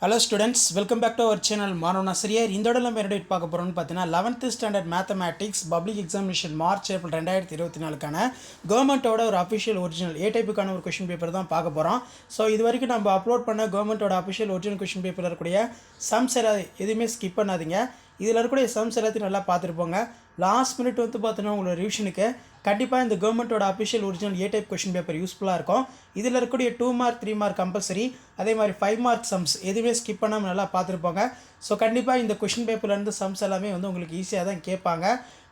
Hello students, welcome back to our channel மாணவன் ஆசிரியர். இந்த இடத்துல நம்ம என்ன பார்க்க போறோம்னு பார்த்தீங்கன்னா 11th standard mathematics public examination March April 2024க்கான கவர்மெண்ட்டோட ஒரு அஃபிஷியல் ஒரிஜினல் ஏ டைப்புக்கான ஒரு கொஷின் பேப்பர் தான் பார்க்க போகிறோம். ஸோ இது வரைக்கும் நம்ம அப்லோட் பண்ண கவர்மெண்ட்டோட அஃபிஷியல் ஒரிஜினல் கொஷின் பேப்பரில் இருக்கக்கூடிய சம்ஸ் எதுவுமே ஸ்கிப் பண்ணாதீங்க. இதில் இருக்கக்கூடிய சம்ஸ் எல்லாத்தையும் நல்லா பார்த்துருப்போங்க. லாஸ்ட் மினிட் வந்து பார்த்தீங்கன்னா உங்களோட ரிவிஷனுக்கு கண்டிப்பாக இந்த கவர்மெண்ட்டோட அஃபிஷியல் ஒரிஜினல் ஏ டைப் கொஷின் பேப்பர் யூஸ்ஃபுல்லாக இருக்கும். இதில் இருக்கக்கூடிய 2 மார்க் 3 மார்க் கம்பல்சரி, அதே மாதிரி 5 மார்க் சம்ஸ் எதுவுமே ஸ்கிப் பண்ணாமல் நல்லா பார்த்துருப்போங்க. ஸோ கண்டிப்பாக இந்த கொஷின் பேப்பர்லேருந்து சம்ஸ் எல்லாமே வந்து உங்களுக்கு ஈஸியாக தான் கேட்பாங்க.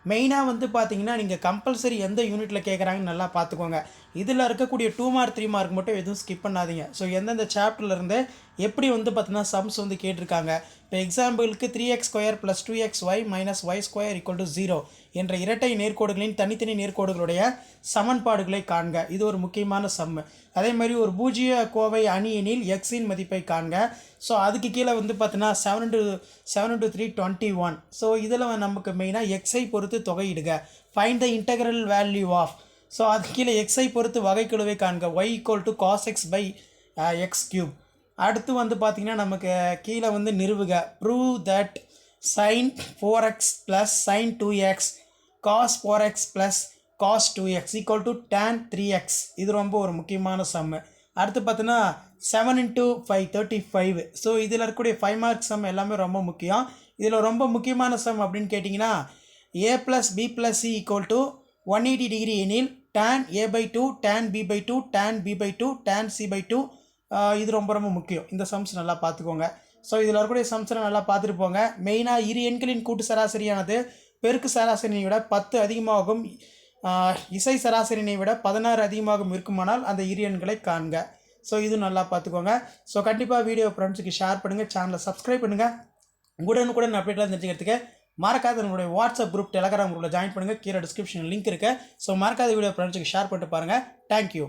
மெயினாக வந்து பார்த்தீங்கன்னா நீங்கள் கம்பல்சரி எந்த யூனிட்டில் கேட்குறாங்கன்னு நல்லா பார்த்துக்கோங்க. இதில் இருக்கக்கூடிய 2 மார்க் 3 மார்க் மட்டும் எதுவும் ஸ்கிப் பண்ணாதீங்க. ஸோ எந்தெந்த சாப்டர்லேருந்து எப்படி வந்து பார்த்தீங்கன்னா சம்ஸ் வந்து கேட்டிருக்காங்க. இப்போ எக்ஸாம்பிளுக்கு 3x² + 2xy - y² = 0 என்ற இரட்டை நேர்கோடுகளின் தனித்தனி நேர்கோடுகளுடைய சமன்பாடுகளை காண்க. இது ஒரு முக்கியமான சம்மு. அதே மாதிரி ஒரு பூஜ்ஜிய கோவை அணி எனில் எக்ஸின் மதிப்பை காண்க. ஸோ அதுக்கு கீழே வந்து பார்த்தீங்கன்னா 7 × 3 21. ஸோ இதில் நமக்கு மெயினாக எக்ஸை பொறுத்து தொகையிடுக. Find the integral value of. So அதுக்கு கீழே எக்ஸை பொறுத்து வகைக்கெழுவை காண்க. y = cos x/x³. அடுத்து வந்து பார்த்திங்கன்னா நமக்கு கீழே வந்து நிறுவுக. Prove that sin 4x + sin 2x cos 4x + cos 2x = tan 3x. இது ரொம்ப ஒரு முக்கியமான சம்மு. அடுத்து பார்த்தீங்கன்னா 7 × 5 35. ஸோ இதில் இருக்கக்கூடிய 5 மார்க் சம் எல்லாமே ரொம்ப முக்கியம். இதில் ரொம்ப முக்கியமான சம் அப்படின்னு கேட்டிங்கன்னா a + b + c = 180 டிகிரி எனில் tan a/2 tan b/2 tan b/2 tan c/2. இது ரொம்ப ரொம்ப முக்கியம். இந்த சம்ஸ் நல்லா பார்த்துக்கோங்க. ஸோ இதில் இருக்கக்கூடிய சம்ஸ்லாம் நல்லா பார்த்துட்டு போங்க. மெயினாக இரு எண்களின் கூட்டு சராசரியானது பெருக்கு சராசரியை விட 10 அதிகமாகும், இசை சராசரியை விட 16 அதிகமாகவும் இருக்குமானால் அந்த இரு எண்களை காண்க. ஸோ இது நல்லா பார்த்துக்கோங்க. ஸோ கண்டிப்பாக வீடியோ ஃப்ரெண்ட்ஸுக்கு ஷேர் பண்ணுங்கள், சேனலை சப்ஸ்கிரைப் பண்ணுங்கள். உடனுக்குடன் அப்டேட்லாம் தெரிஞ்சுக்கிறதுக்கு மறக்காத நம்மளுடைய வாட்ஸ்அப் குரூப் டெலகிராம் குரூப்பில் ஜாயின் பண்ணுங்கள். கீழே டிஸ்கிரிப்ஷன் லிங்க் இருக்குது. ஸோ மறக்காத வீடியோ ஃப்ரெண்ட்ஸுக்கு ஷேர் பண்ணிட்டு பாருங்கள். தேங்க்யூ.